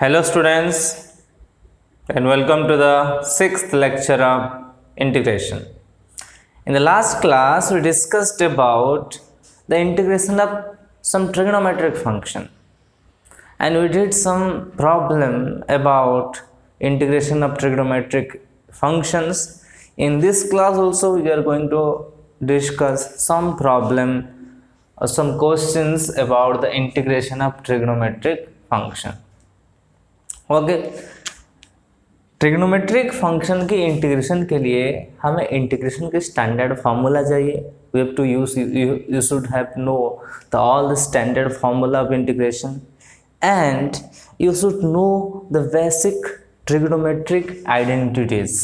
Hello students and welcome to the 6th lecture of integration. In the last class we discussed about the integration of some trigonometric function and we did some problem about integration of trigonometric functions. In this class also we are going to discuss some problem or some questions about the integration of trigonometric function. Okay trigonometric function की integration के लिए हमें integration के standard formula चाहिए. We have to use you should have know the all the standard formula of integration and you should know the basic trigonometric identities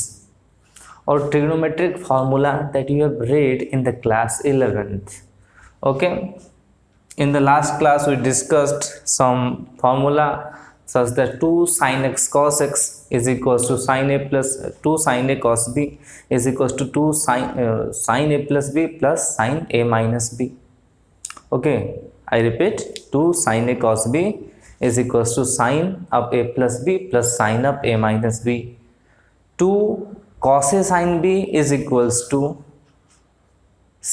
और trigonometric formula that you have read in the class 11th. Okay, in the last class we discussed some formula such that 2 sin x cos x is equals to sin a plus 2 sin a cos b is equals to 2 sin a plus b plus sin a minus b. Okay, I repeat, 2 sin a cos b is equals to sin of a plus b plus sin of a minus b. 2 cos a sin b is equals to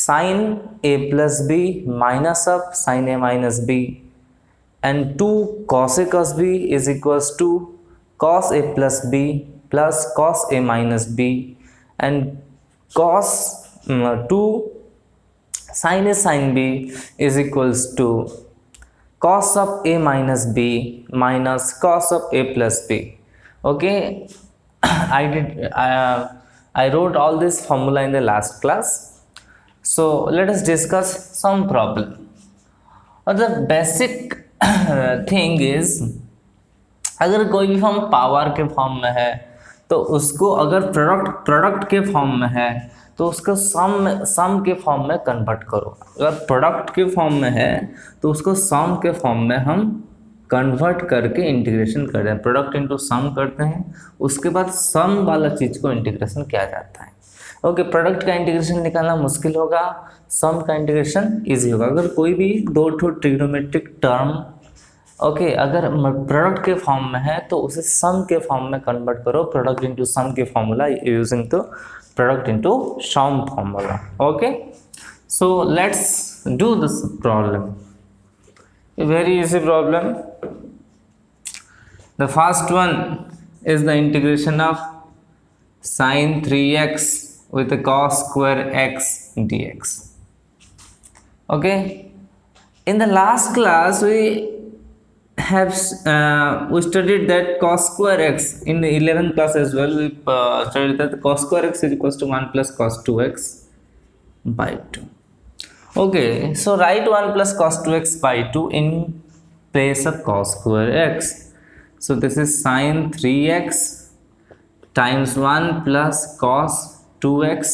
sin a plus b minus of sin a minus b, and 2 cos a cos b is equals to cos a plus b plus cos a minus b, and cos 2 sin a sin b is equals to cos of a minus b minus cos of a plus b. Okay, I wrote all this formula in the last class. So let us discuss some problem. The basic thing is, अगर कोई भी form power के form में है तो उसको अगर product के फॉर्म में है तो उसको सम के फॉर्म में कन्वर्ट करो. अगर प्रोडक्ट के फॉर्म में है तो उसको सम के फॉर्म में हम कन्वर्ट करके इंटीग्रेशन करते हैं. प्रोडक्ट इनटू सम करते हैं, उसके बाद सम वाला चीज़ को इंटीग्रेशन किया जाता है. ओके, प्रोडक्ट का इंटीग्रेशन निकालना मुश्किल होगा, सम का इंटीग्रेशन इजी होगा. अगर कोई भी दो ठो ट्रिग्नोमेट्रिक टर्म ओके अगर प्रोडक्ट के फॉर्म में है तो उसे सम के फॉर्म में कन्वर्ट करो. प्रोडक्ट इनटू सम के फॉर्मूला यूजिंग तो product into sum formula. Okay, so let's do this problem. Very easy problem. The first one is the integration of sin 3x with a cos square x dx. Okay, in the last class we have we studied that cos square x. In the 11th class as well we studied that cos square x is equals to 1 plus cos 2x by 2. Okay, so write 1 plus cos 2x by 2 in place of cos square x. So this is sin 3x times 1 plus cos 2x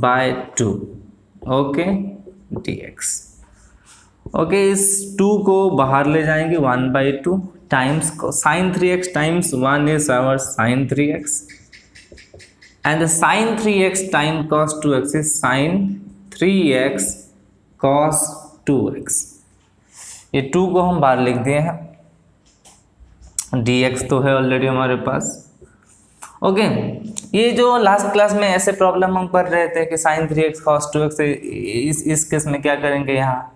by 2. Okay, dx. Okay, इस 2 को बाहर ले जाएंगे 1 by 2 times sin 3x times 1 is our sin 3x and the sin 3x time cos 2x is sin 3x cos 2x. ये 2 को हम बाहर लिख दिए हैं, dx तो है ऑलरेडी हमारे पास. ओके, ये जो लास्ट क्लास में ऐसे प्रॉब्लम हम पढ़ रहे थे कि sin 3x cos 2x, इस केस में क्या करेंगे, यहाँ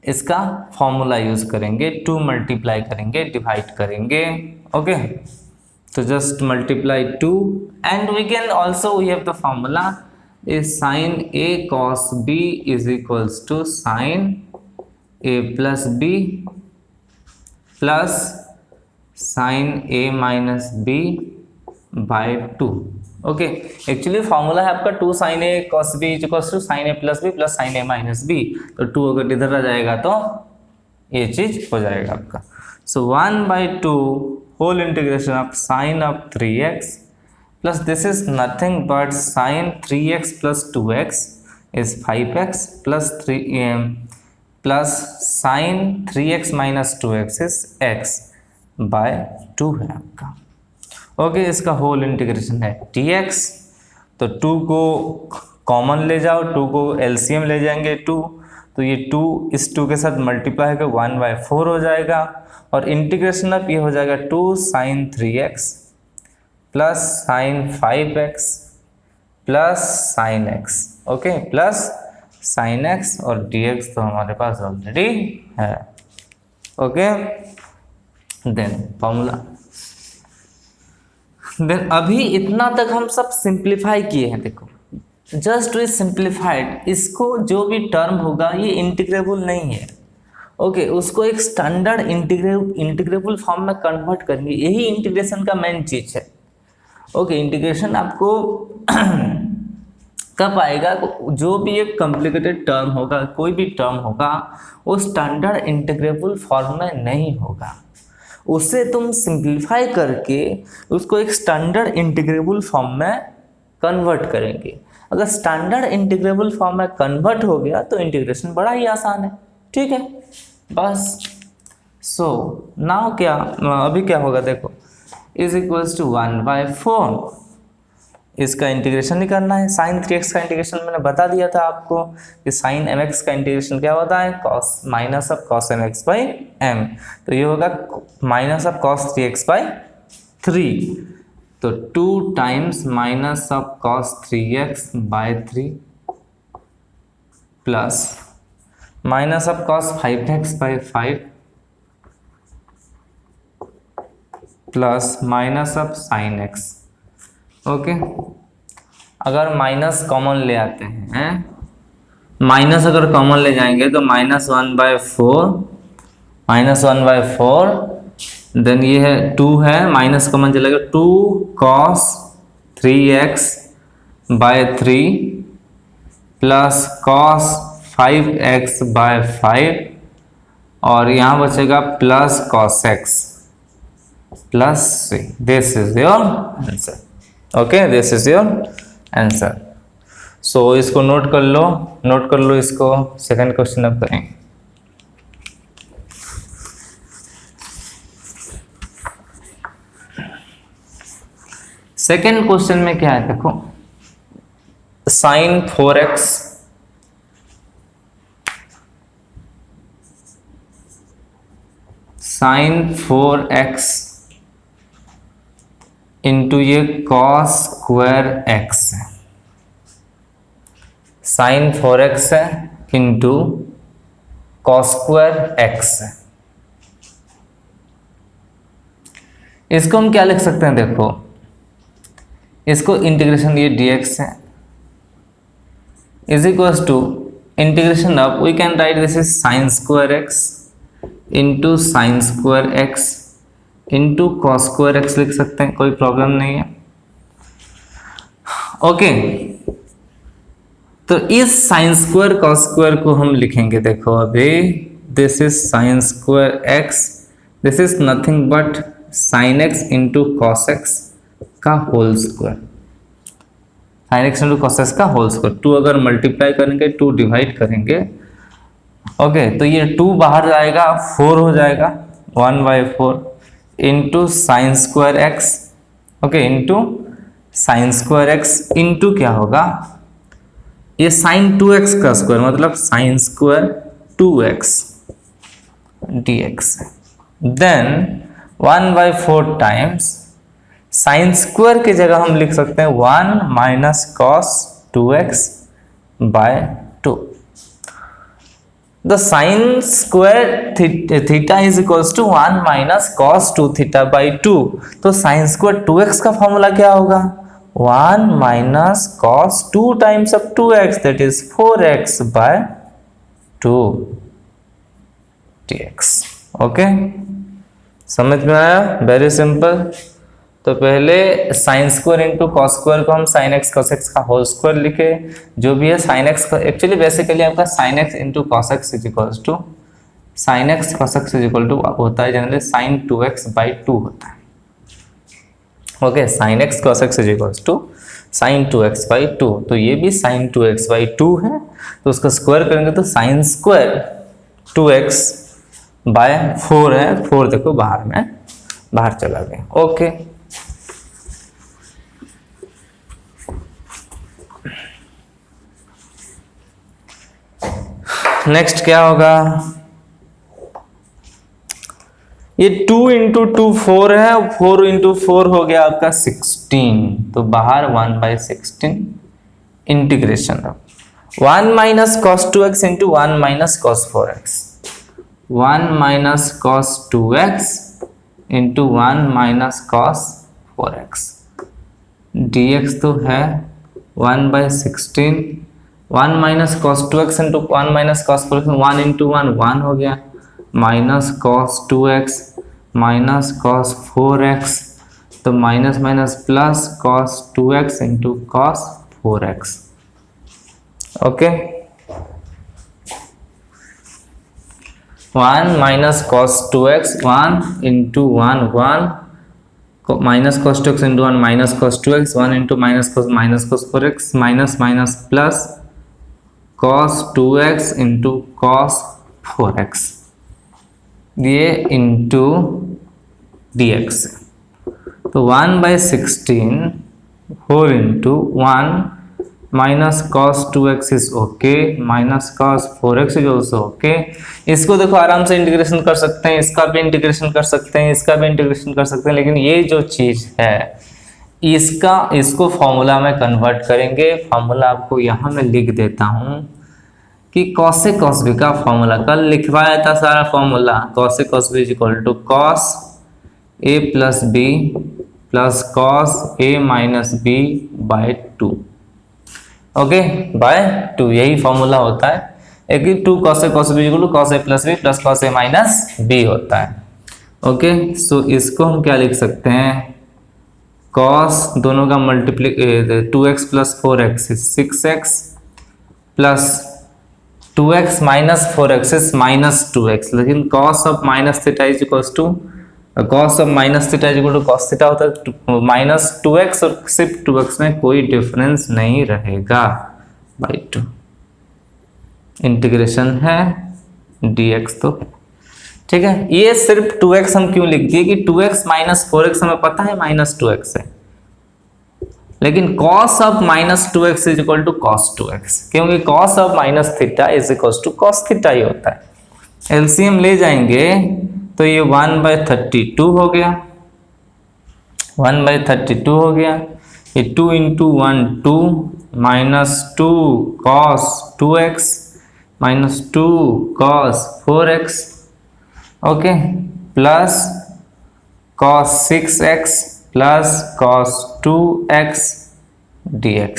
इसका फॉर्मूला यूज करेंगे, 2 मल्टीप्लाई करेंगे, डिवाइड करेंगे. ओके, तो just multiply 2 and we can also we have the formula is sin a cos b is equals to sin a plus b plus sin a minus b by 2. Okay, actually formula है आपका 2 sin a cos b equals to sin a plus b plus sin a minus b. तो 2 अगर इधर आ जाएगा तो ये चीज हो जाएगा आपका. So 1 by 2 whole integration of sin of 3x plus this is nothing but sin 3x plus 2x is 5x plus 3 plus sin 3x minus 2x is x by 2 है आपका. ओके, इसका होल इंटीग्रेशन है dx. तो 2 को common ले जाओ, 2 को LCM ले जाएंगे 2, तो ये 2 इस 2 के साथ मल्टीप्लाई होकर 1/4 हो जाएगा, और इंटीग्रेशन ऑफ ये हो जाएगा 2 sin 3x plus sign 5x plus sign x, okay, plus sign x, और dx तो हमारे पास ऑलरेडी है, ओके। देन फॉर्मूला, देन अभी इतना तक हम सब सिंप्लीफाई किए हैं, देखो जस्ट वी सिंप्लीफाइड, इसको जो भी टर्म होगा ये इंटीग्रेबल नहीं है, ओके, उसको एक स्टैंडर्ड इंटीग्रेबल फॉर्म में कन्वर्ट करेंगे, यही इंटीग्रेशन का मेन चीज है, ओके। इंटीग्रेशन आपको कब आएगा, जो भी एक कॉम्प्लिकेटेड टर्म होगा, कोई भी टर्म होगा, वो स्टैंडर्ड इंटीग्रेबल फॉर्म में नहीं होगा, उसे तुम सिंप्लीफाई करके उसको एक स्टैंडर्ड इंटीग्रेबल फॉर्म में कन्वर्ट करेंगे। अगर स्टैंडर्ड इंटीग्रेबल फॉर्म में कन्वर्ट हो गया तो इंटीग्रेशन बड़ा ही आसान है, ठीक है, बस। सो नाउ क्या, अभी क्या होगा देखो, इज इक्वल्स टू 1/4, इसका इंटीग्रेशन ही करना है। साइन 3x का इंटीग्रेशन मैंने बता दिया था आपको कि साइन mx का इंटीग्रेशन क्या होता है, cos minus of cos mx by m, तो ये होगा माइनस ऑफ कॉस 3x/3, तो 2 times minus of cos 3x/3 plus minus of cos 5x/5 plus minus of sine x, okay. अगर माइनस कॉमन ले आते हैं, माइनस अगर कॉमन ले जाएंगे तो -1/4 देन ये है 2 है, माइनस कॉमन चलेगा 2 cos 3x/3 plus cos 5x/5, और यहाँ बचेगा plus cos x plus c, this is your answer, okay, this is your answer. So इसको नोट कर लो इसको, सेकंड क्वेश्चन अब करें। सेकंड क्वेश्चन में क्या है देखो, साइन 4x इंटू ये कॉस स्क्वायर x है, साइन 4x है इंटू कॉस स्क्वायर x है। इसको हम क्या लिख सकते हैं देखो, इसको इंटीग्रेशन ये dx है is equals to integration of, we can write this is sine square x into sine square x into cos square x लिख सकते हैं, कोई प्रॉब्लम नहीं है, ओके। तो इस साइन स्क्वायर कॉस स्क्वायर को हम लिखेंगे देखो अभी, this is sine square x, this is nothing but sine x into cos x का whole square, sine x into cos x का होल स्क्वायर। 2 अगर मल्टीप्लाई करेंगे 2 डिवाइड करेंगे, ओके, तो ये 2 बाहर जाएगा 4 हो जाएगा, 1/4 into sine square x, okay, into sine square x into क्या होगा, ये साइन 2x का स्क्वायर मतलब sine square 2x dx, then 1/4 times sine square की जगह हम लिख सकते हैं 1 minus cos 2x/2, the sin square theta is equals to 1 minus cos 2 theta by 2, तो sin square 2x का फॉर्मूला क्या होगा, 1 minus cos 2 times of 2x, that is 4x/2 dx, ओके, समझ में आया, वेरी सिंपल। तो पहले sine square into cos square को हम साइन एक्स कॉस एक्स का होल स्क्वायर लिखे, जो भी है साइन एक्स, एक्चुअली बेसिकली आपका sine x into cos x is equals to sine x cos x is equal to होता है जनरली साइन 2x/2 होता है, okay, sine x cos x is equals to sine 2x/2, तो ये भी sign 2x/2 है, तो उसका स्क्वायर करेंगे तो साइन स्क्वायर 2x/4 है, 4 देखो बाहर चला गया, ओके। नेक्स्ट क्या होगा, ये 2 इंटू 2 4 है, 4 इंटू 4 हो गया आपका 16, तो बाहर 1/16 integration of 1 minus cos 2x into 1 minus cos 4x, 1 minus cos 2x into 1 minus cos 4x, dx तो है 1/16, 1 minus cos 2x into 1 minus cos 4x, 1 into 1 1 हो गया, minus cos 2x minus cos 4x, तो minus minus plus cos 2x into cos 4x। Okay, 1 minus cos 2x, 1 into 1 1, minus cos 2x into 1 minus cos 2x, 1 into minus cos 4x, minus minus plus cos 2x into cos 4x, ये into dx, तो 1/16 whole into 1 minus cos 2x is okay, minus cos 4x is also okay. इसको देखो आराम से integration कर सकते हैं, इसका भी इंटीग्रेशन कर सकते हैं, इसका भी इंटीग्रेशन कर सकते हैं, लेकिन ये जो चीज है इसको फॉर्मूला में कन्वर्ट करेंगे। फॉर्मूला आपको यहाँ मैं लिख देता हूँ कि कॉस ए कॉस बी का फॉर्मूला कल लिखवाया था सारा formula, cos A cos B is equal to cos A plus B plus cos A minus B by 2, okay, by 2, यही फॉर्मूला होता है। एक 2 cos A cos B equal to cos A plus B plus cos A minus B होता है। Okay, सो इसको हम क्या लिख सकते हैं, कॉस दोनों का multiply 2x plus 4x is 6x plus 2x minus 4x is minus 2x, लेकिन cos of minus theta is equal to cos of minus theta is equal to cos theta होता है माइनस 2x, और सिर्फ 2x में कोई difference नहीं रहेगा by 2, integration है dx, तो ठीक है। ये सिर्फ 2x हम क्यों लिख दिए कि 2x माइनस 4x हमें पता है माइनस 2x है, लेकिन cos of minus 2x is equal to cos 2x, क्योंकि cos of minus theta is equal to cos theta ही होता है। एलसीएम ले जाएंगे तो ये 1/32 हो गया, 1/32 हो गया, ये 2 into 1 2 minus 2 cos 2x minus 2 cos 4x, okay, plus cos 6x plus cos 2x dx।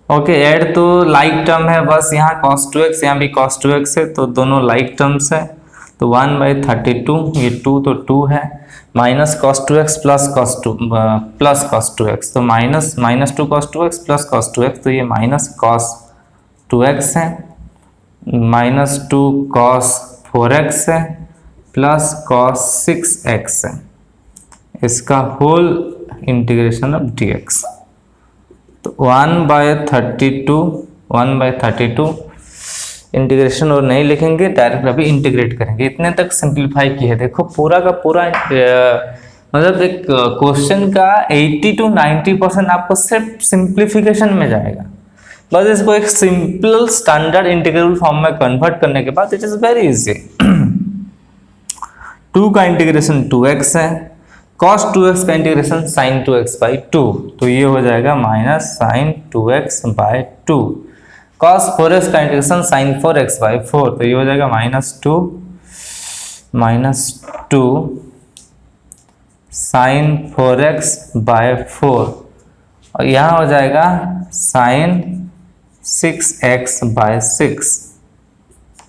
Okay, add तो लाइक टर्म है, बस यहाँ cos 2x यहाँ भी cos 2x है, तो दोनों लाइक टर्म्स है, तो 1/32, ये 2 तो 2 है, minus cos 2x plus cos 2x, तो minus 2 cos 2x plus cos 2x, तो ये माइनस cos 2x है, माइनस 2 cos 4x है प्लस cos 6x है, इसका होल इंटीग्रेशन ऑफ dx, तो 1/32 इंटीग्रेशन और नहीं लिखेंगे, डायरेक्ट अभी इंटीग्रेट करेंगे। इतने तक सिंप्लीफाई किया है, देखो पूरा का पूरा मतलब एक क्वेश्चन का 80 to 90% आपको सिर्फ सिंप्लीफिकेशन में जाएगा। बस इसको एक सिंपल स्टैंडर्ड इंटीग्रल फॉर्म में कन्वर्ट करने के बाद इट इज वेरी इजी। 2 का इंटीग्रेशन 2x है, cos 2x का इंटीग्रेशन sin 2x बाई 2, तो ये हो जाएगा minus sin 2x by 2, cos 4x का इंटीग्रेशन sin 4x बाई 4, तो ये हो जाएगा -2 sin 4x बाई 4, और यहाँ हो जाएगा sin 6x by 6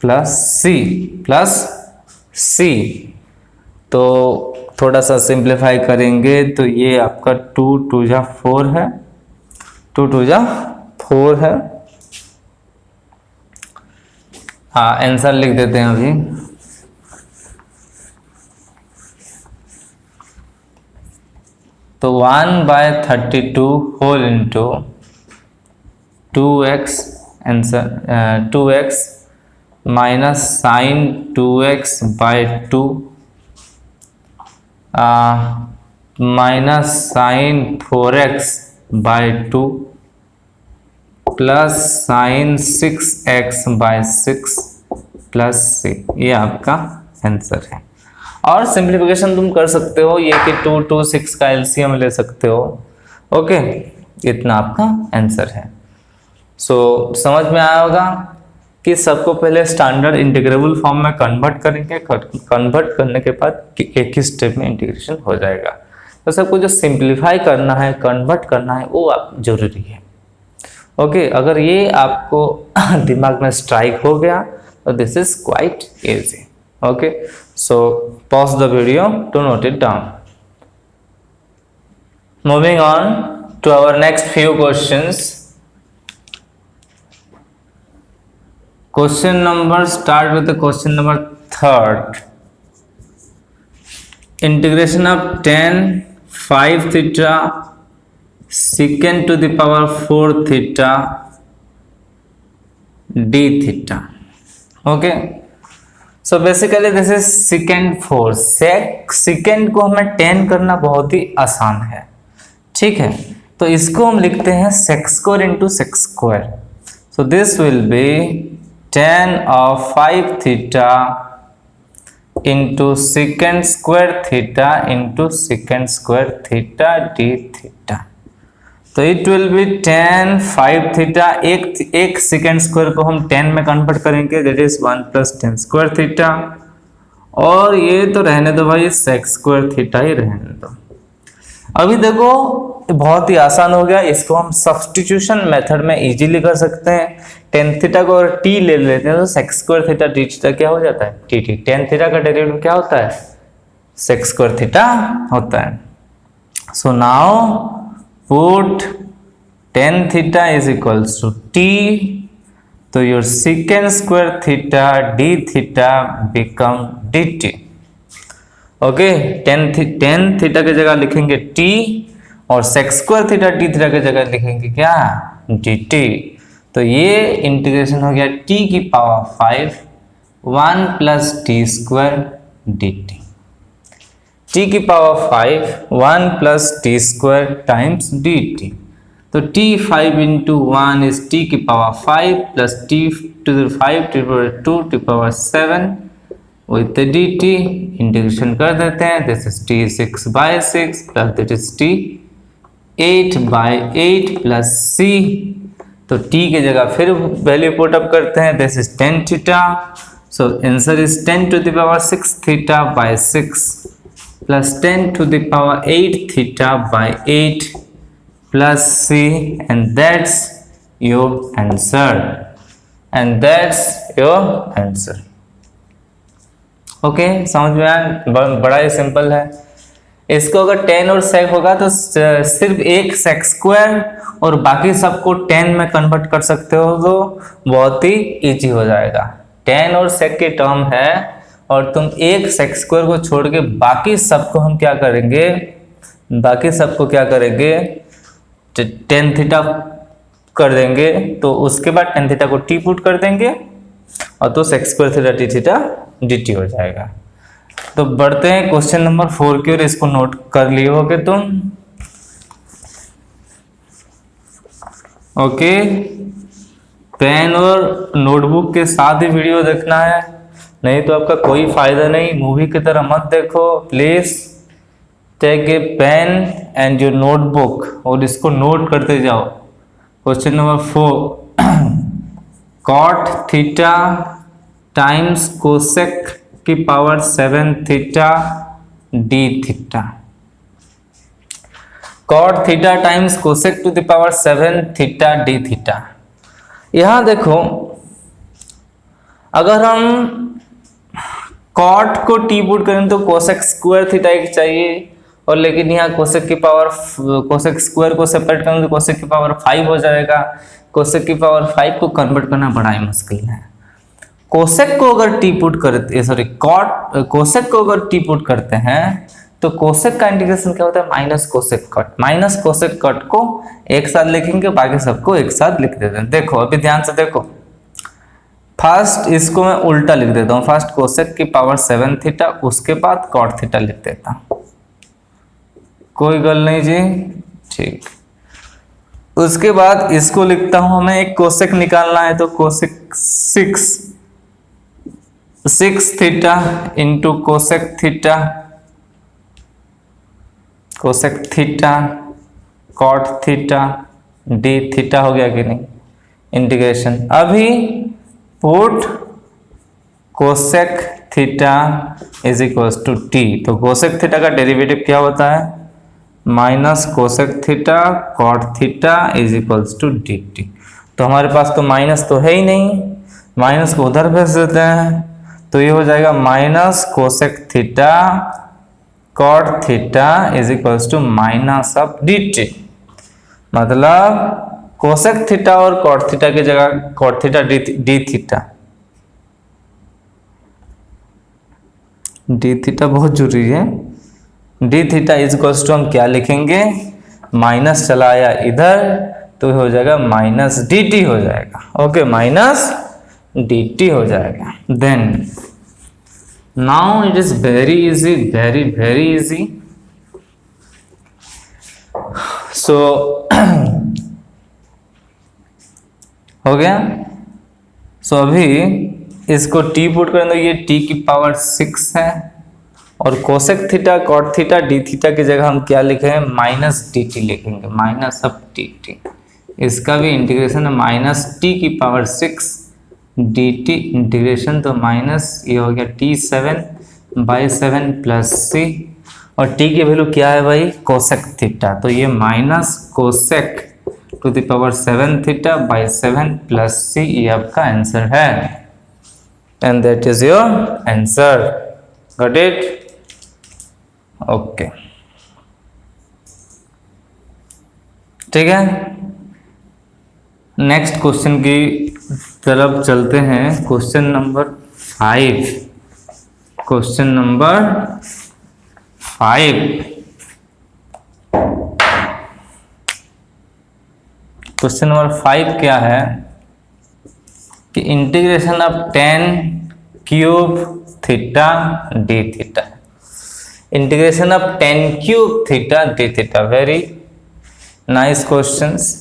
plus c, तो थोड़ा सा सिंप्लीफाई करेंगे तो ये आपका 2 2 जा 4 है, 2 2 जा 4 है। हाँ, आंसर लिख देते हैं अभी, तो 1/32 whole into 2x answer 2x minus sine 2x by 2 minus sine 4x by 2 plus sine 6x/6 plus c, ये आपका आंसर है। और सिंप्लीफिकेशन तुम कर सकते हो, ये कि 2 2 6 का एलसीएम ले सकते हो। ओके, इतना आपका आंसर है। सो समझ में आया होगा कि सबको पहले स्टैंडर्ड इंटीग्रेबल फॉर्म में कन्वर्ट करेंगे, कन्वर्ट करने के बाद एक ही स्टेप में इंटीग्रेशन हो जाएगा। तो सबको जो सिंप्लीफाई करना है, कन्वर्ट करना है, वो आप जरूरी है। ओके, अगर ये आपको दिमाग में स्ट्राइक हो गया तो this is quite easy. Okay, so pause the video to note it down. Moving on to our next few questions. Start with the question number 3rd. Integration of tan 5 theta secant to the power 4 theta d theta. Okay, so basically this is secant 4। secant को हमें tan करना बहुत ही आसान है, ठीक है। तो इसको हम लिखते हैं sec square into sec square। So this will be tan of 5 theta into secant square theta into secant square theta d theta। तो it will be tan 5 theta, एक सेकेंड स्क्वायर को हम 10 में कन्वर्ट करेंगे, that is 1 plus 10 square theta. और ये तो रहने दो भाई, सेक स्क्वायर थीटा ही रहने दो। अभी देखो बहुत ही आसान हो गया, इसको हम सब्स्टिट्यूशन मेथड में इजीली कर सकते हैं। tan थीटा को अगर t ले लेते हैं तो sec square theta d theta क्या हो जाता है, tt। tan थीटा का डेरिवेटिव क्या होता है, सेक स्क्वायर थीटा होता है। So now put tan theta is equals to t, तो your secant square theta d theta become dt। Okay, tan theta की जगह लिखेंगे t और sec square theta d theta की जगह लिखेंगे क्या, dt। तो ये इंटीग्रेशन हो गया t की power 5 1 plus t square dt। t की power 5 1 plus t square times dt। तो t 5 इंटू 1 इज t की power 5 plus t to the 5 to the 2 to power 7 with dt। Integration कर देते हैं, this is t 6/6 plus this is t 8/8 plus c। तो t की जगह फिर value put up करते हैं, this is tan theta. So answer is 10 to the power 6 theta by 6 plus 10 to the power 8 theta by 8 plus c, and that's your answer, and that's your answer। Okay, समझ में आया, बड़ा ही simple है। इसको अगर 10 और sec होगा तो सिर्फ एक sec स्क्वायर और बाकी सबको 10 में कन्वर्ट कर सकते हो, तो बहुत ही इजी हो जाएगा। 10 और sec की टर्म है और तुम एक सेक स्क्वायर को छोड़ के बाकी सबको हम क्या करेंगे, बाकी सबको क्या करेंगे, tan थीटा कर देंगे। तो उसके बाद tan थीटा को t पुट कर देंगे और तो sec square theta t theta dt हो जाएगा। तो बढ़ते हैं क्वेश्चन नंबर 4 की ओर, इसको नोट कर लिए होगे तुम। ओके, पेन और नोटबुक के साथ ही वीडियो देखना है, नहीं तो आपका कोई फायदा नहीं। मूवी की तरह मत देखो, please take a pen and your notebook और इसको नोट करते जाओ। Question number 4, cot theta times cosec की power 7 theta d theta. Cot theta times cosec to the power 7 theta d theta. यहां देखो, अगर हम कॉट को टी पुट करें तो कोसेक स्क्वायर थीटा एक चाहिए, और लेकिन यहाँ कोसेक की पावर, कोसेक स्क्वायर को सेपरेट करें तो कोसेक की पावर 5 हो जाएगा। कोसेक की पावर 5 को कन्वर्ट करना बड़ा ही मुश्किल है। कोसेक को अगर टी पुट करते, सॉरी कोसेक को अगर टी पुट करते हैं तो कोसेक का इंटीग्रेशन क्या होता है, minus cosec cut. Minus cosec cut को एक साथ लिखेंगे, बाकी सबको एक साथ लिख देते हैं। देखो अभी ध्यान से देखो, फर्स्ट इसको मैं उल्टा लिख देता हूँ, फर्स्ट कोसेक की पावर 7 थीटा, उसके बाद कॉट थीटा लिख देता हूँ। कोई गल नहीं जी, ठीक। उसके बाद इसको लिखता हूं, हमें एक कोसेक निकालना है, तो cosec 6 theta into cosec theta cot theta d theta हो गया कि नहीं, इंटीग्रेशन। अभी put cosec theta is equals to t, तो कोसेक थीटा का डेरिवेटिव क्या होता है, minus cosec theta cot theta is equals to d t. तो हमारे पास तो माइनस तो है ही नहीं, माइनस को उधर भेज देते हैं, तो ये हो जाएगा minus cosec theta cot theta is equals to minus of d t. मतलब कोसेक थीटा और कॉट थीटा की जगह कॉट थीटा डी थीटा बहुत जरूरी है। D theta is equals to हम क्या लिखेंगे, माइनस चला आया इधर, तो हो जाएगा माइनस डी टी हो जाएगा। ओके, माइनस डी टी हो जाएगा। Then now it is very easy, very easy. So हो गया। सो अभी इसको टी पुट करें तो ये टी की पावर 6 है, और cosec theta cot theta d theta की जगह हम क्या लिखेंगे, माइनस डी टी लिखेंगे, माइनस ऑफ डी टी। इसका भी इंटीग्रेशन है माइनस टी की पावर 6 डी टी इंटीग्रेशन, तो माइनस ये हो गया T7/7 प्लस सी, और टी की वैल्यू क्या है भाई, कोसेक थीटा, तो ये minus cosec to the power 7 theta by 7 plus c, ये आपका आंसर है, and that is your answer. Got it? Okay, ठीक है। नेक्स्ट क्वेश्चन की तरफ चलते हैं। Question number 5। Question number 5 question number 5 क्या है कि integration of tan cube theta d theta, integration of tan cube theta d theta, very nice questions.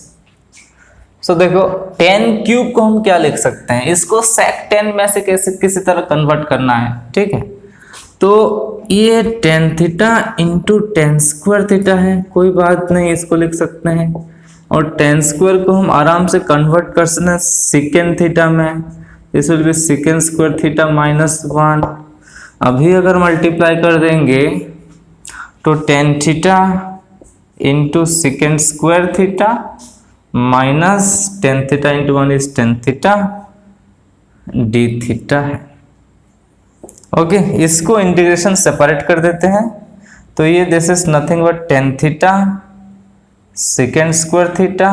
So देखो tan क्यूब को हम क्या लिख सकते हैं, इसको sec 10 में से कैसे किसी तरह कन्वर्ट करना है, ठीक है। तो ये tan theta into tan square theta है, कोई बात नहीं, इसको लिख सकते हैं। और tan स्क्वायर को हम आराम से कन्वर्ट कर सकते हैं सेकेंड थीटा में, this will be second square theta -1। अभी अगर मल्टीप्लाई कर देंगे तो tan theta into second square theta minus tan theta into 1 is tan theta d theta है। ओके, इसको इंटीग्रेशन सेपरेट कर देते हैं, तो ये this is nothing but tan theta second square theta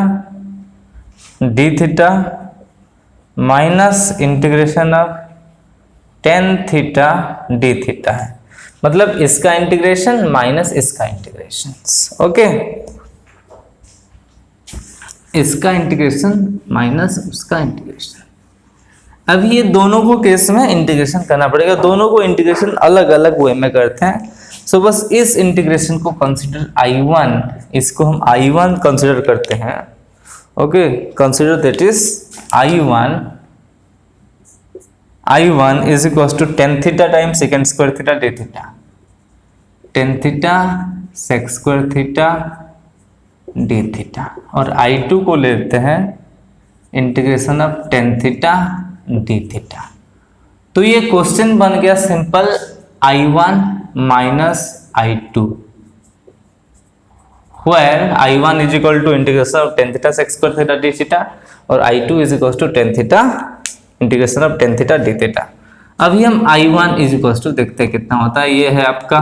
d theta minus integration of tan theta d theta है, मतलब इसका इंटीग्रेशन माइनस इसका इंटीग्रेशन। ओके, इसका इंटीग्रेशन माइनस उसका इंटीग्रेशन। अब ये दोनों को केस में इंटीग्रेशन करना पड़ेगा, दोनों को इंटीग्रेशन अलग अलग वे में करते हैं। सो बस इस इंटीग्रेशन को कंसीडर I1, इसको हम I1 कंसीडर करते हैं। Okay, consider that is I1 is equal to tan theta time second square theta d theta, tan theta sec square theta d theta, और I2 को लेते हैं integration of tan theta d theta. तो ये question बन गया simple I1 minus I2, where I1 is equal to integration of tan theta sec square theta d theta, और I2 is equal to tan theta integration of tan theta d theta. अभी हम I1 is equal to देखते हैं कितना होता है, ये है आपका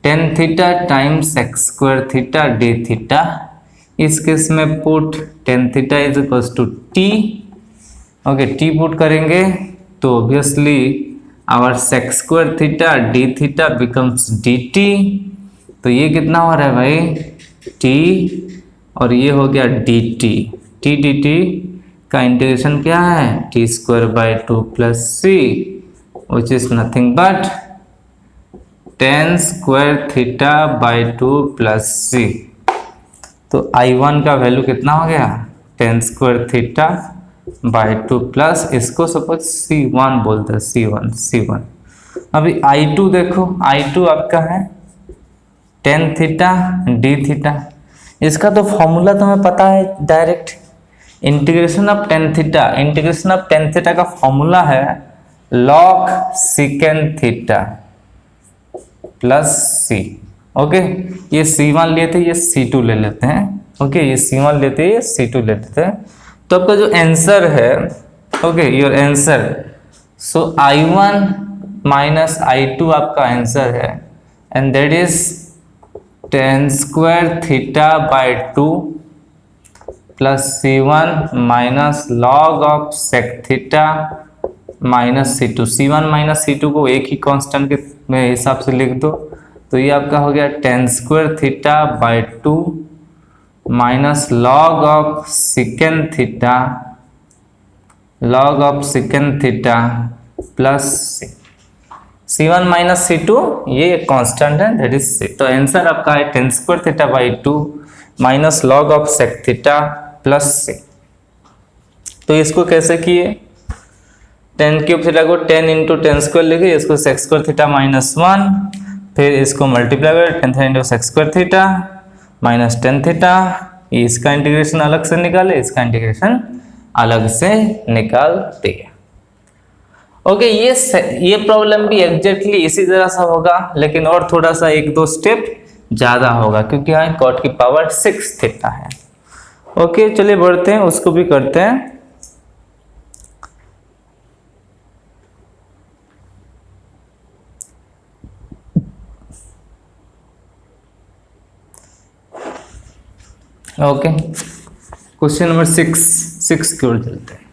tan theta time sec square theta d theta. इस केस में put tan theta is equal to t. Okay, t put करेंगे तो obviously our sec square theta d theta becomes d t. तो ये कितना हो रहा है भाई, टी, और ये हो गया d t. T d t का इंटीग्रेशन क्या है, t square by 2 plus c, which is nothing but tan square theta by 2 plus c. तो I1 का वैल्यू कितना हो गया, tan square theta by 2 plus इसको सपोज C1 बोलते हैं, C1। अभी I2 देखो, I2 आपका है टेन थीटा डी थीटा। इसका तो फॉर्मूला तुम्हें पता है direct, integration of tan theta का फॉर्मूला है log सेकेंड थीटा प्लस सी। ओके, ये C1 लिए थे, ये C2 ले लेते हैं। ओके, ये C1 लेते हैं, ये C2 ले लेते हैं। तो आपका जो आंसर है, okay, your answer, so I1 minus I2 आपका आंसर है, and that is tan square theta by 2 plus C1 minus log of sec theta minus C2। C1 minus C2 को एक ही कांस्टेंट के हिसाब से लिख दो, तो ये आपका हो गया tan square theta by 2 minus log of second theta plus C1 minus C2, ये एक कांस्टेंट है, दैट इज C। तो आंसर आपका है tan square theta by 2 minus log of sec theta plus C। तो इसको कैसे किए, टेन क्यूब थीटा को 10 इंटू टेन स्क्वायर लिखे, इसको सेक स्क्वायर थीटा माइनस 1, फिर इसको मल्टीप्लाई कर tan theta into sec square theta minus tan theta. इसका इंटीग्रेशन अलग से निकाले, इसका इंटीग्रेशन अलग से निकाल दिया। ओके, ये प्रॉब्लम भी एग्जैक्टली इसी तरह सा होगा, लेकिन और थोड़ा सा एक दो स्टेप ज्यादा होगा, क्योंकि यहाँ cot की पावर 6 थीटा है। ओके, चलिए बढ़ते हैं, उसको भी करते हैं। ओके, क्वेश्चन नंबर 6 की ओर चलते हैं।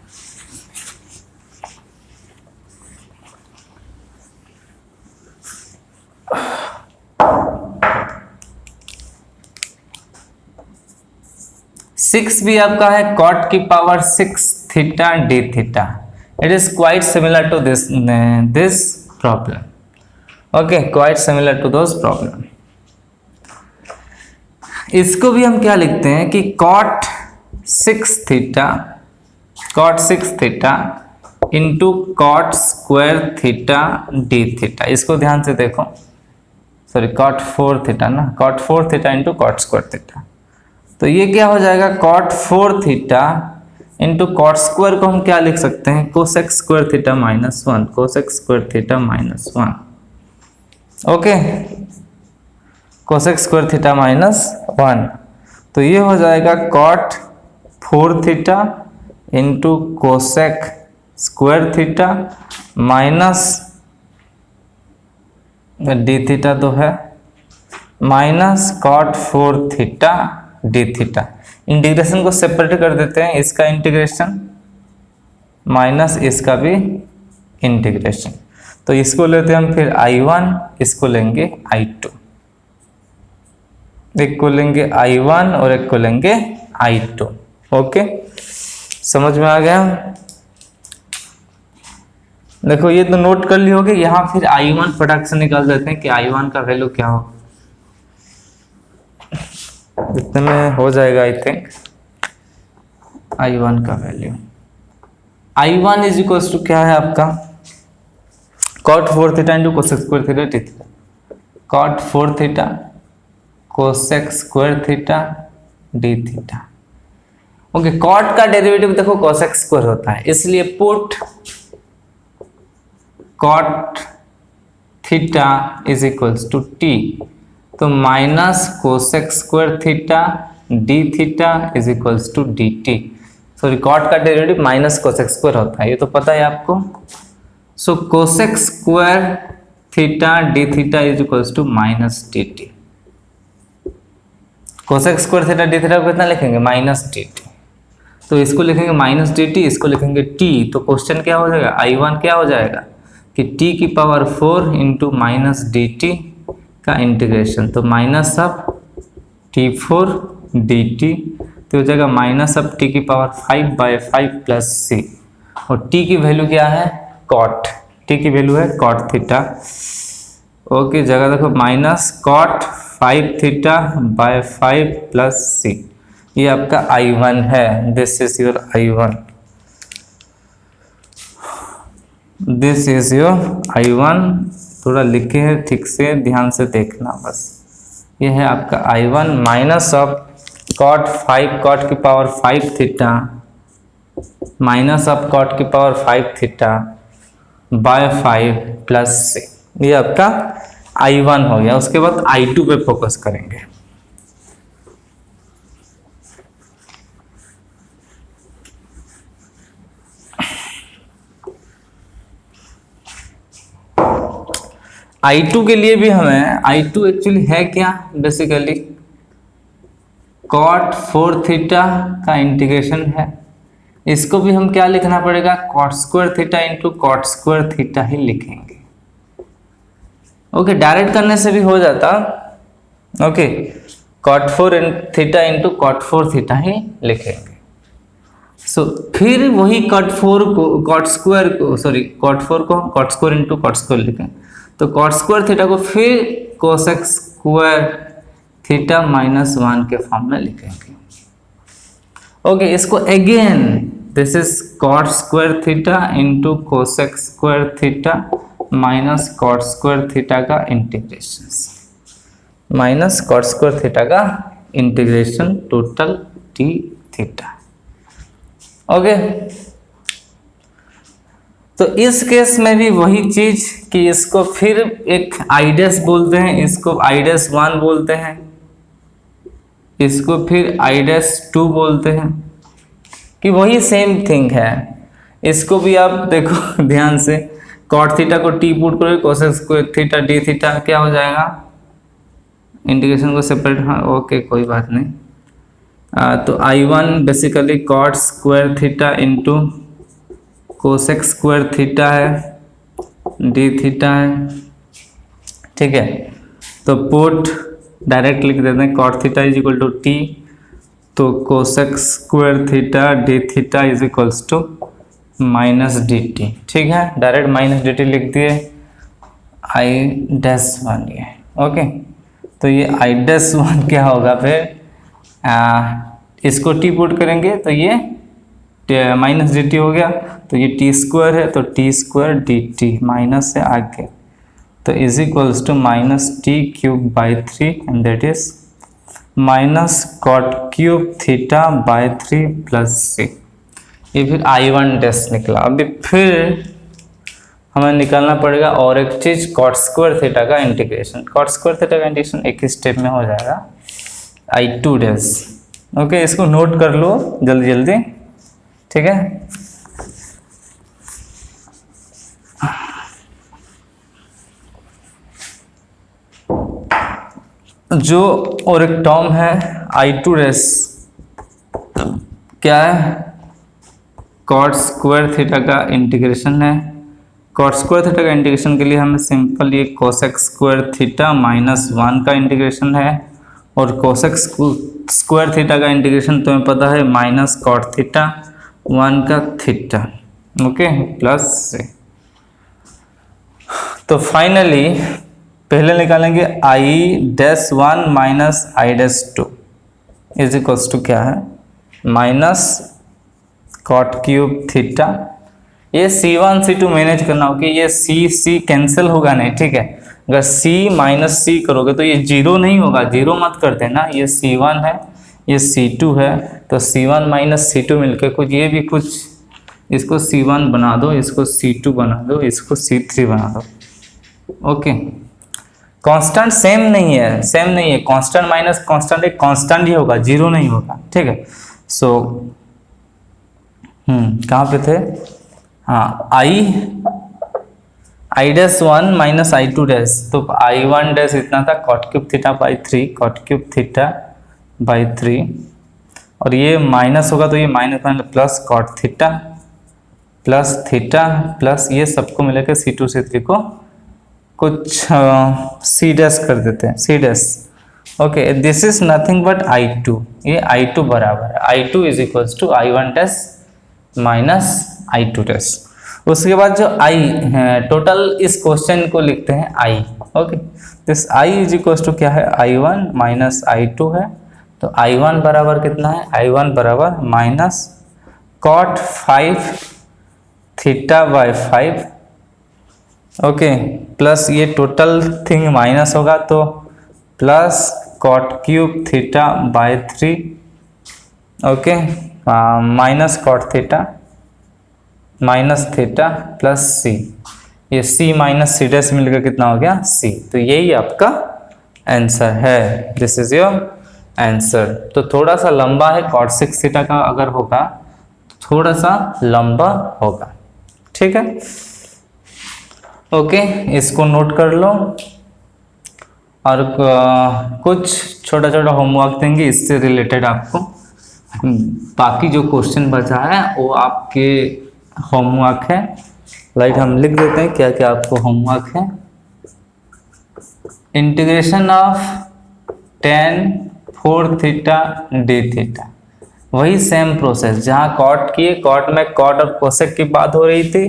सिक्स भी आपका है cot की power 6 theta d theta. It is quite similar to this problem. Okay, quite similar to those problem. इसको भी हम क्या लिखते हैं कि cot 6 theta into cot square theta d theta. इसको ध्यान से देखो, सॉरी cot 4 थीटा ना, cot 4 theta into cot square theta. तो ये क्या हो जाएगा, cot 4 theta into cot square को हम क्या लिख सकते हैं, cosec square theta minus 1, cosec square theta minus 1। Okay, cosec square theta minus 1। तो ये हो जाएगा cot 4 theta into cosec square theta minus D theta तो है minus cot 4 theta d theta. Integration को सेपरेट कर देते हैं, इसका इंटीग्रेशन माइनस इसका भी इंटीग्रेशन। तो इसको लेते हैं हम फिर I1, इसको लेंगे I2, एक को लेंगे I1 और एक को लेंगे I2। ओके, समझ में आ गया। देखो ये तो नोट कर ली होगी, यहाँ फिर I1 फटाक से निकाल देते हैं कि I1 का वैल्यू क्या हो। इतने में हो जाएगा आई थिंक। I1 का value, I1 is equal to क्या है आपका, cot 4 theta into cosec square theta d theta, cot 4 theta cosec square theta d theta. Okay, cot का डेरिवेटिव देखो कोसेक स्क्वायर होता है, इसलिए put cot theta is equals to t. तो minus cosec square theta d theta is equals to d t. Sorry, cot का derivative minus cosec square होता है, ये तो पता है आपको। So cosec square theta d theta is equals to minus d t. Cosec square theta d theta को कितना लिखेंगे, माइनस डी टी। तो इसको लिखेंगे माइनस डी टी, इसको लिखेंगे टी। तो क्वेश्चन क्या हो जाएगा, I1 क्या हो जाएगा कि t की power 4 into minus d t का इंटीग्रेशन। तो माइनस ऑफ T4 dt, तो हो जाएगा माइनस ऑफ t की पावर 5/5 प्लस c। और t की वैल्यू क्या है, cot, t की वैल्यू है cot थीटा। ओके, जगह देखो minus cot 5 theta by 5 plus c, ये आपका I1 है। This is your I1, this is your I1। थोड़ा लिखे हैं ठीक से, ध्यान से देखना बस। ये है आपका I1 minus of cot 5 cot की power 5 theta minus of cot की power 5 theta by 5 plus c, ये आपका I1 हो गया। उसके बाद I2 पे फोकस करेंगे। I2 के लिए भी हमें, I2 एक्चुअली है क्या, बेसिकली कॉट 4 थीटा का इंटीग्रेशन है। इसको भी हम क्या लिखना पड़ेगा, cot square theta into cot square theta ही लिखेंगे। ओके, डायरेक्ट करने से भी हो जाता। Okay, cot 4 theta into cot 4 theta ही लिखेंगे। सो फिर वही कॉट 4 को कॉट स्क्वायर को, सॉरी कॉट 4 को cot square into cot square लिखें, तो कॉट स्क्वायर थीटा को फिर कोसेक स्क्वायर थीटा माइनस 1 के फॉर्म में लिखेंगे। ओके, इसको again this is cot square theta into cosec square theta minus cot square theta का integration, minus cot square theta का integration total d theta. Okay, तो इस केस में भी वही चीज कि इसको फिर एक आइडेस बोलते हैं, इसको आइडेस 1 बोलते हैं, इसको फिर आइडेस 2 बोलते हैं, कि वही सेम थिंग है। इसको भी आप देखो ध्यान से, कॉट थीटा को टी पुट करोगे, cosec square theta d theta क्या हो जाएगा, इंटीग्रेशन को सेपरेट, हाँ ओके कोई बात नहीं। तो I1 basically cot square theta into cosec square theta है, डी थीटा है, ठीक है। तो पुट डायरेक्ट लिख देते हैं, cot theta is equal to t, तो cosec square theta d theta is equals to minus d t, ठीक है। डायरेक्ट माइनस डी टी लिख दिए, I-1 ये, ओके। तो ये I-1 क्या होगा फिर, इसको टी पुट करेंगे तो ये माइनस डी टी हो गया, तो ये टी स्क्वायर है तो t square d t minus से आगे, तो is equals to minus t cube by 3 and that is minus cot cube theta by 3 plus c. ये फिर I1 डैश निकला। अभी फिर हमें निकालना पड़ेगा और एक चीज, कॉट स्क्वायर थीटा का इंटीग्रेशन। कॉट स्क्वायर थीटा का इंटीग्रेशन एक ही स्टेप में हो जाएगा, I2 डैश। ओके, इसको नोट कर लो जल्दी जल्दी, ठीक है। जो और एक टर्म है I2 डैश, क्या है, कॉट स्क्वायर थीटा का इंटीग्रेशन है। कॉट स्क्वायर थीटा का इंटीग्रेशन के लिए हमें सिंपल ये कोसेक स्क्वायर थीटा माइनस 1 का इंटीग्रेशन है, और कोसेक स्क्वायर थीटा का इंटीग्रेशन तुम्हें पता है माइनस कॉट थीटा 1 का थीटा, ओके, प्लस से। तो फाइनली पहले निकालेंगे I-1 minus I-2 is equals to क्या है, माइनस कॉट क्यूब थीटा। ये C1 C2 मैनेज करना होगा, ये C कैंसिल होगा नहीं, ठीक है। अगर C माइनस C करोगे तो ये जीरो नहीं होगा, जीरो मत कर देना। ये C1 है, ये C2 है, तो C1 माइनस C2 मिलकर कुछ, ये भी कुछ, इसको C1 बना दो, इसको C2 बना दो, इसको C3 बना दो, ओके। कांस्टेंट सेम नहीं है, सेम नहीं है, कांस्टेंट माइनस कांस्टेंट एक कांस्टेंट ही होगा, जीरो नहीं होगा, ठीक है। सो कहाँ पे थे, हाँ, I-1 माइनस I2 डैश, तो I1 डैश इतना था cot cube theta by 3, cot cube theta by 3, और ये माइनस होगा तो ये minus minus plus cot theta plus ये सबको मिलाकर C2 C3 को कुछ C डैश कर देते हैं, C dash, okay. This is nothing but I2, ये I2 बराबर है, I2 is equals to I1 dash minus I2 dash. उसके बाद जो I है टोटल, इस क्वेश्चन को लिखते हैं I, okay. This i is equal to क्या है, i1 माइनस i2 है। तो i1 बराबर कितना है, i1 बराबर minus cot 5 theta by 5, okay, plus ये टोटल थिंग माइनस होगा तो plus cot cube theta by 3, okay, minus cot theta minus theta plus c, ये सी माइनस सी डैश मिलकर कितना हो गया, सी। तो यही आपका आंसर है, दिस इज योर आंसर। तो थोड़ा सा लंबा है, कॉट 6 थीटा का अगर होगा तो थोड़ा सा लंबा होगा, ठीक है, ओके, इसको नोट कर लो। और कुछ छोटा छोटा होमवर्क देंगे इससे रिलेटेड आपको, बाकी जो क्वेश्चन बचा है वो आपके होमवर्क है। लाइक हम लिख देते हैं क्या क्या आपको होमवर्क है। Integration of tan 4 theta d theta, वही सेम प्रोसेस, जहाँ कॉट किए, कॉट में कॉट और कोसेक की बात हो रही थी,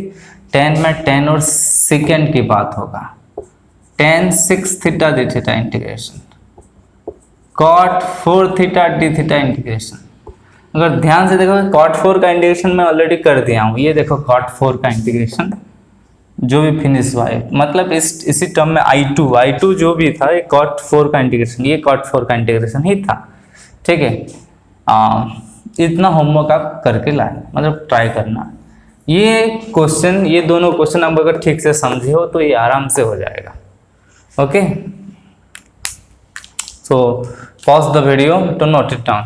tan में tan और सेकेंड की बात होगा। tan 6 theta d theta integration, cot 4 theta d theta integration. अगर ध्यान से देखो cot 4 का इंटीग्रेशन मैं ऑलरेडी कर दिया हूँ, ये देखो cot 4 का इंटीग्रेशन जो भी फिनिश हुआ है, मतलब इसी टर्म में I2 जो भी था ये cot 4 का इंटीग्रेशन, ये cot 4 का इंटीग्रेशन ही था, ठीक है। इतना होमवर्क आप करके लाए, मतलब ट्राई करना। ये क्वेश्चन, ये दोनों क्वेश्चन आप अगर ठीक से समझे हो तो ये आराम से हो जाएगा, okay. So pause the video to note it down.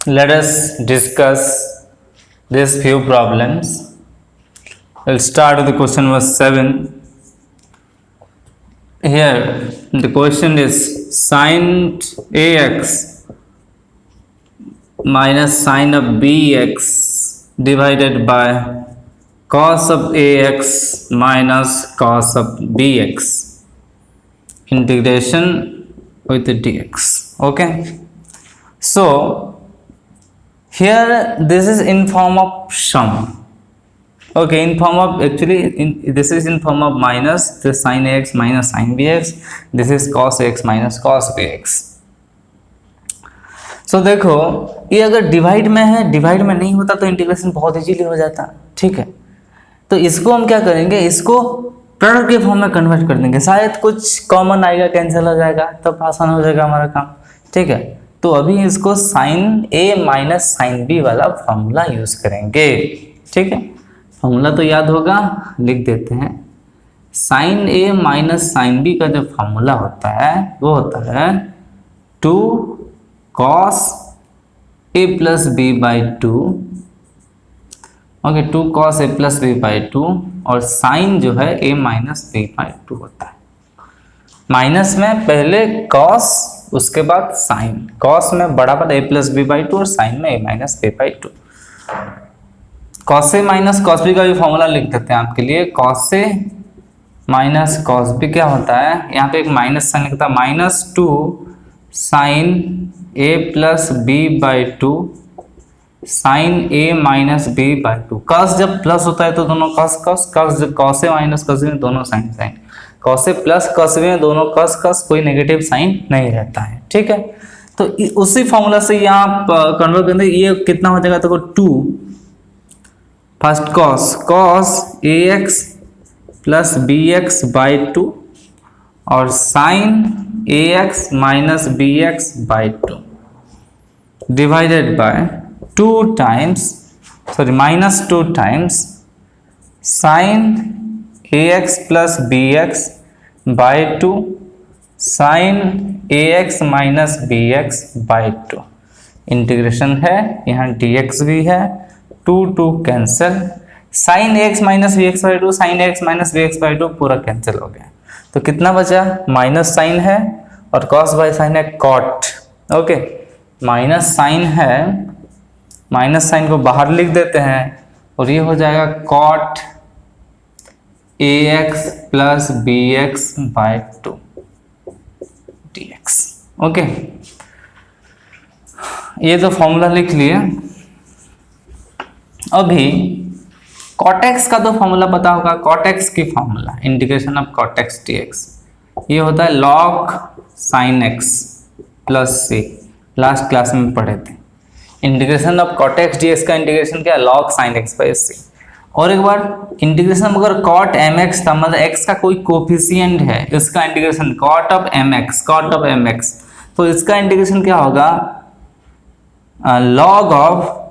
Let us discuss these few problems. We'll start with the question number 7. Here the question is sin ax minus sin of bx divided by cos of ax minus cos of bx integration with the dx, okay. So here this is in form of sum, okay, in form of, actually this is in form of minus, this sin ax minus sin bx, this is cos ax minus cos bx। so देखो ये अगर divide में है, divide में नहीं होता तो integration बहुत इजीली हो जाता, ठीक है। तो इसको हम क्या करेंगे, इसको प्रोडक्ट के फॉर्म में कन्वर्ट कर देंगे, शायद कुछ कॉमन आएगा, कैंसिल हो जाएगा, तब आसान हो जाएगा हमारा काम, ठीक है। तो अभी इसको साइन ए माइनस साइन बी वाला फॉर्मूला यूज करेंगे, ठीक है। फॉर्मूला तो याद होगा, लिख देते हैं। साइन ए माइनस साइन बी का जो फॉर्मूला होता है वो होता है 2 cos a plus b by 2, okay, 2 cos a plus b by 2, और साइन जो है a माइनस बी बाई 2 होता है। माइनस में पहले cos, उसके बाद साइन, कॉस में बड़ा पद a प्लस बी बाई 2 और साइन में a minus b by 2। Cos A minus cos B का भी फॉर्मूला लिख देते हैं आपके लिए। कॉस ए माइनस कॉस बी क्या होता है, यहाँ पे एक माइनस साइन लिखता है, -2 sine a plus b by 2 sine a minus b by 2। Cos जब प्लस होता है तो दोनों कॉस कॉस, कॉस जब कॉस ए माइनस कॉस बी में दोनों साइन साइन, कॉस ए प्लस कॉस बी में दोनों कॉस कॉस, कोई नेगेटिव साइन नहीं रहता है, ठीक है। तो उसी फॉर्मूला से यहाँ कन्वर्ट करते, ये कितना हो जाएगा, देखो 2 first cos a x plus b x by 2 और साइन ए x minus B x by 2 divided by 2 times, sorry -2 times sine A x plus b x by 2 sine A x minus B x by 2। Integration है, यहाँ dx भी है, 2 cancel, sine x minus B x by 2 sine x minus B x by 2 पूरा cancel हो गया। तो कितना बचा, माइनस साइन है और कॉस बाई साइन है कॉट, ओके, माइनस साइन है, माइनस साइन को बाहर लिख देते हैं और ये हो जाएगा cot a x plus b x by 2 dx, okay. ये तो फॉर्मूला लिख लिए। अभी कॉट एक्स का तो फॉर्मूला पता होगा, कॉट एक्स की formula integration of cot x dx, ये होता है log sin x plus c, last class में पढ़े थे। Integration of cot x dx का इंटीग्रेशन क्या, log sin x by c. और एक बार इंटीग्रेशन अगर cot mx था, मतलब x का कोई कोफिशिएंट है, इसका इंटीग्रेशन cot ऑफ mx, तो इसका इंटीग्रेशन क्या होगा, log ऑफ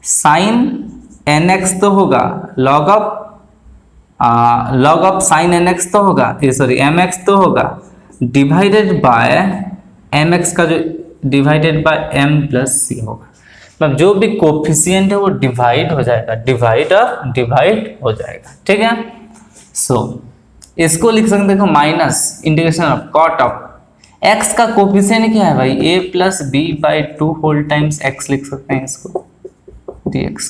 sin nx तो होगा, log ऑफ sin nx तो होगा, सॉरी mx तो होगा, डिवाइडेड बाय mx का जो डिवाइडेड बाय m प्लस सी होगा। मतलब जो भी कोफिशिएंट है वो डिवाइड हो जाएगा, डिवाइड हो जाएगा, ठीक है। सो इसको लिख सकते हैं, देखो minus integration of cot of x का कोफिशिएंट क्या है भाई, a plus b by 2 whole times x लिख सकते हैं इसको dx।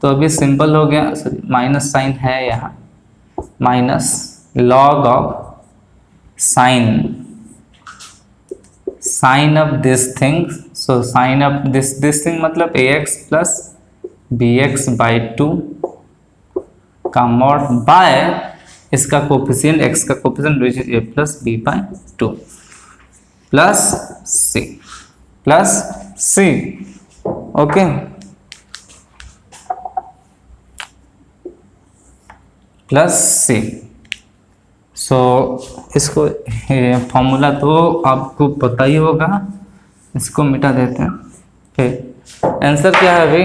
तो अभी सिंपल हो गया, सॉरी माइनस साइन है यहाँ, minus log of sign of this thing, so sine of this thing मतलब ax प्लस bx बाई 2 का मॉड बाय इसका कोफिशिएंट x का coefficient which is a plus b by 2 plus c, okay. Plus c, सो इसको formula तो आपको पता ही होगा, इसको मिटा देते हैं। फिर आंसर क्या है अभी,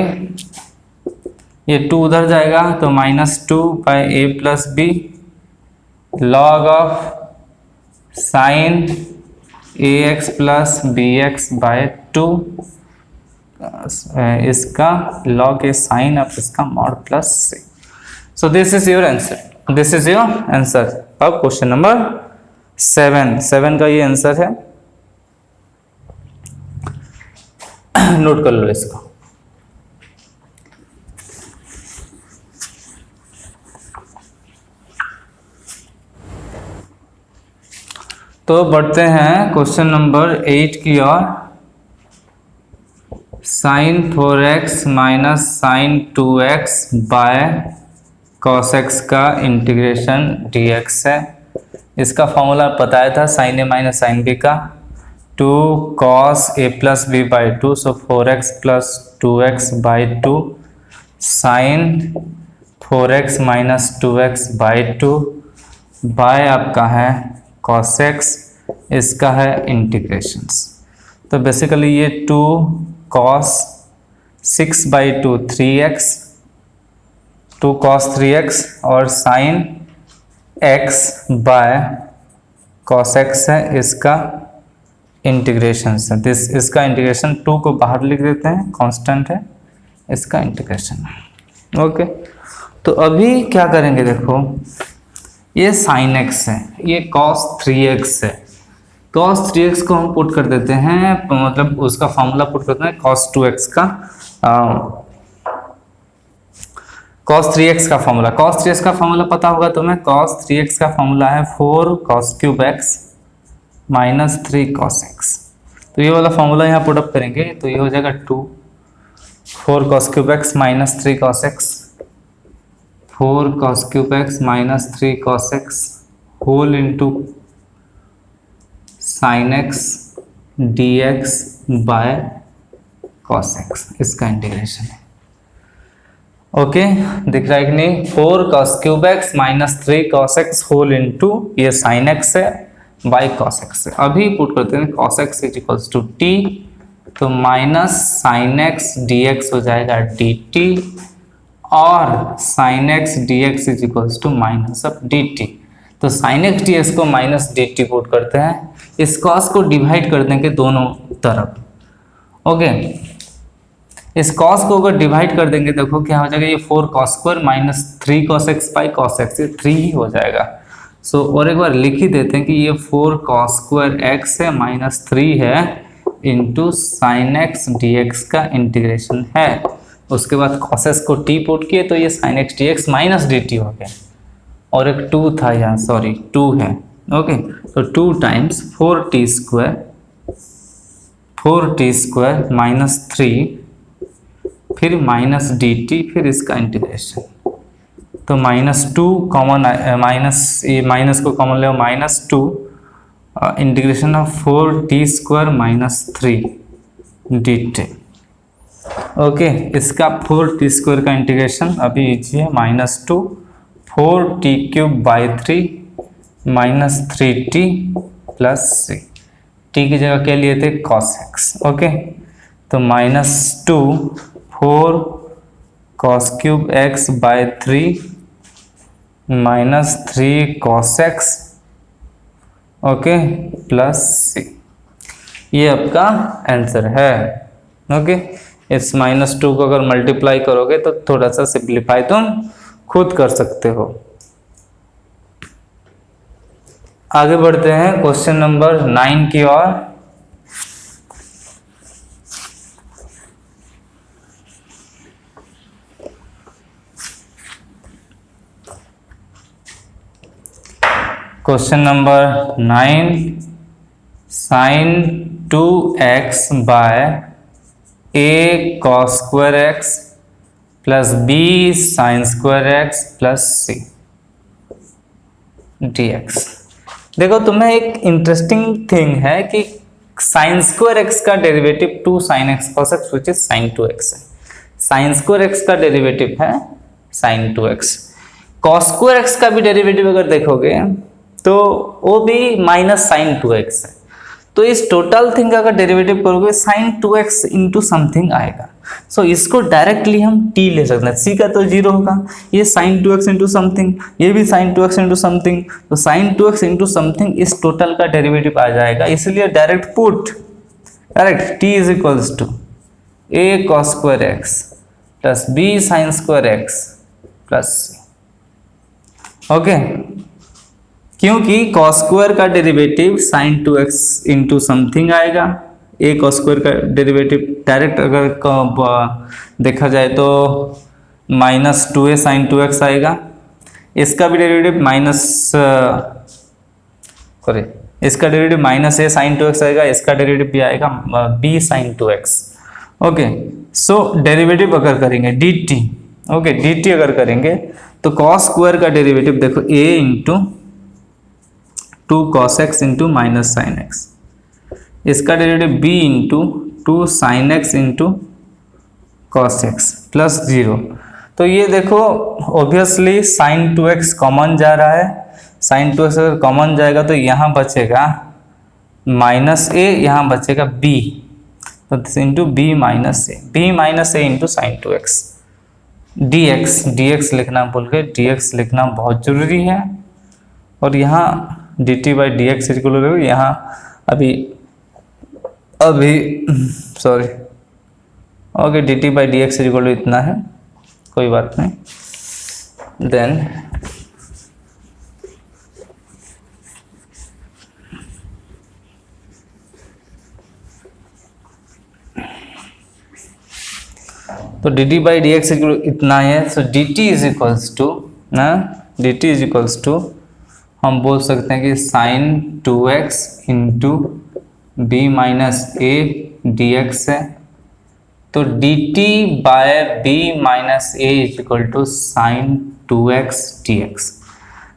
ये 2 उधर जाएगा तो -2 by a plus b log of sine ax plus bx by 2, इसका लॉग ए साइन ऑफ इसका mod plus c। So this is your answer. अब क्वेश्चन नंबर 7 का ये आंसर है, नोट कर लो इसको। तो बढ़ते हैं क्वेश्चन नंबर 8 की ओर। sin 4x minus sine 2x by cos x का इंटीग्रेशन dx है। इसका फॉर्मूला बताया था sin a minus sine b का, 2 cos a plus b by 2, so 4x plus 2x by 2 sine 4x minus 2x by 2 by आपका है cos x, इसका है इंटीग्रेशंस। तो बेसिकली ये 2 cos 6 by 2 3x, 2 cos 3x और sin x by cos x है, इसका इंटीग्रेशन है। इसका इंटीग्रेशन 2 को बाहर लिख देते हैं, कांस्टेंट है, इसका इंटीग्रेशन, ओके। तो अभी क्या करेंगे, देखो ये sin x है, ये cos 3x है, cos 3x को हम पुट कर देते हैं, मतलब उसका फॉर्मूला पुट करते हैं cos 2x का, cos 3x का फॉर्मूला, cos 3x का फॉर्मूला पता होगा तुम्हें, cos 3x का फॉर्मूला है 4 cos cube x minus 3 cos x। तो ये वाला फॉर्मूला यहाँ पुट अप करेंगे तो ये हो जाएगा 4 cos cube x minus 3 cos x, 4 cos cube x minus 3 cos x whole into sine x dx by cos x, इसका इंटीग्रेशन है, ओके। दिख रहा है कि नहीं, 4 cos cube x minus 3 cos x whole into ये साइन x है बाई cos x है। अभी पुट करते हैं cos x is equals to t, तो माइनस साइन x dx हो जाएगा dt और sine x dx is equals to minus of dt। तो साइन x dx को माइनस dt पुट करते हैं, इस cos को डिवाइड कर देंगे दोनों तरफ, ओके। इस cos को अगर डिवाइड कर देंगे, देखो क्या हो जाएगा, ये 4 cos square minus 3 cos x by cos x, ये 3 ही हो जाएगा। सो और एक बार लिख ही देते हैं कि ये 4 cos स्क्वायर x है माइनस 3 है इंटू साइन x dx का इंटीग्रेशन है। उसके बाद cos s को t पुट किए तो ये sine x dx minus dt हो गया, और एक 2 था यहाँ, सॉरी 2 है, ओके। तो 2 टाइम्स 4t स्क्वायर माइनस 3 फिर माइनस dt फिर इसका इंटीग्रेशन, तो -2 कॉमन, माइनस को कॉमन ले, -2 integration of 4t² - 3 dt। Okay, इसका 4t² का इंटीग्रेशन अभी लीजिए, -2 4t³ - 3t + c। t की जगह क्या लिए थे, cos x। ओके, तो -2 4 cos³ x / 3 - 3 cos x, okay, plus c। ये आपका आंसर है। ओके, इस -2 को अगर मल्टीप्लाई करोगे तो थोड़ा सा सिंप्लीफाई तुम खुद कर सकते हो। आगे बढ़ते हैं क्वेश्चन नंबर 9 की ओर। Question number 9, sin 2x / a cos² x + b sin² x + c dx। देखो, तुम्हें एक इंटरेस्टिंग थिंग है कि sin² x का derivative 2 sin x cos x which is sin 2x है। sin² x का डेरिवेटिव है sin 2x। cos² x का भी डेरिवेटिव अगर देखोगे तो वो भी -sin 2x है। तो इस टोटल थिंग का अगर डेरिवेटिव करोगे sin 2x इंटू समथिंग आएगा। सो इसको डायरेक्टली हम t ले सकते हैं, c का तो 0 होगा, ये sin 2x इंटू समथिंग, ये भी sin 2x इंटू समथिंग, तो sin 2x इंटू समथिंग इस टोटल का डेरिवेटिव आ जाएगा। इसलिए direct put correct t is equals to a cos² x + b sin² x + c। ओके, क्योंकि cos² का derivative sin 2x into something आएगा, a cos² का डेरिवेटिव डायरेक्ट अगर देखा जाए तो -2a sin 2x आएगा। इसका भी डेरिवेटिव इसका डेरिवेटिव -a sin 2x आएगा, इसका डेरिवेटिव भी आएगा b sin 2x। ओके, सो डेरिवेटिव अगर करेंगे dt, ओके, dt अगर करेंगे तो cos² का डेरिवेटिव देखो a into 2 cos x into -sin x, इसका derivative b into 2 sin x into cos x + 0। तो ये देखो ऑब्वियसली sin 2x कॉमन जा रहा है, sin 2x अगर कॉमन जाएगा तो यहाँ बचेगा -a, यहाँ बचेगा b, तो into b - a into sin 2x dx लिखना भूल गए, dx लिखना बहुत जरूरी है। और यहाँ dt/dx इक्वल यहाँ अभी सॉरी, ओके, dt/dx इक्वल इतना है, कोई बात नहीं। देन तो dt/dx इतना है। So dt is equals to ना, dt इज इक्वल्स टू हम बोल सकते हैं कि sin 2x into b - a dx है। तो dt/b - a is equal to sin 2x dx।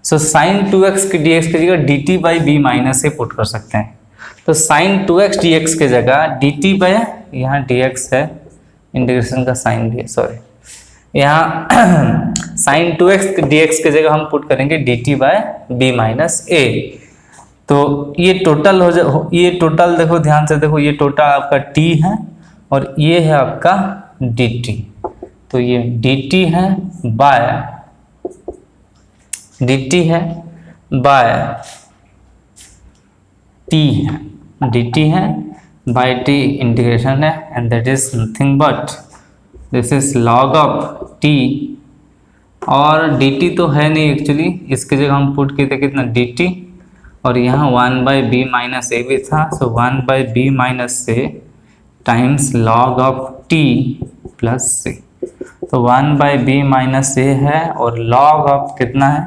So sin 2x की dx की जगह dt/b - a पुट कर सकते हैं। तो sin 2x dx की जगह dt बाय, यहाँ dx है, इंटीग्रेशन का साइन भी है, सॉरी, यहाँ sin 2x dx की जगह हम पुट करेंगे dt/b - a। तो ये टोटल ये टोटल देखो, ध्यान से देखो, ये टोटल आपका t है और ये है आपका dt। तो ये dt है बाय t है, dt है बाय t, इंटीग्रेशन है, and that is nothing but this is log of t। और dt तो है नहीं एक्चुअली, इसकी जगह हम पुट किए थे कितना dt, और यहाँ 1/b - a भी था। सो 1/b - a times log of t plus c। तो 1/b - a है और log ऑफ कितना है,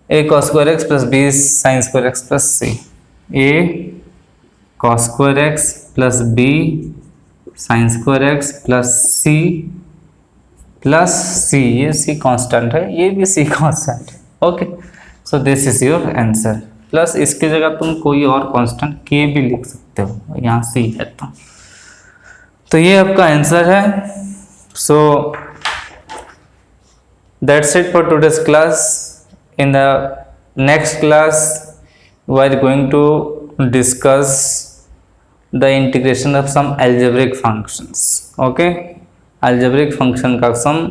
a cos² x + b sin² x + c, a cos² x + b sin² x + c plus c, ये सी कांस्टेंट है, ये भी सी कांस्टेंट है। Okay, so this is your answer. Plus इसकी जगह तुम कोई और कांस्टेंट के भी लिख सकते हो, यहाँ सी है तो ये आपका आंसर है। So that's it for today's class. In the next class we are going to discuss the integration of some algebraic functions। Okay, algebraic function का सम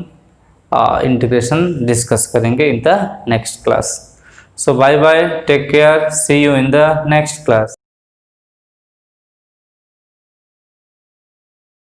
इंटीग्रेशन डिस्कस करेंगे in the next class. So bye bye, take care, see you in the next class.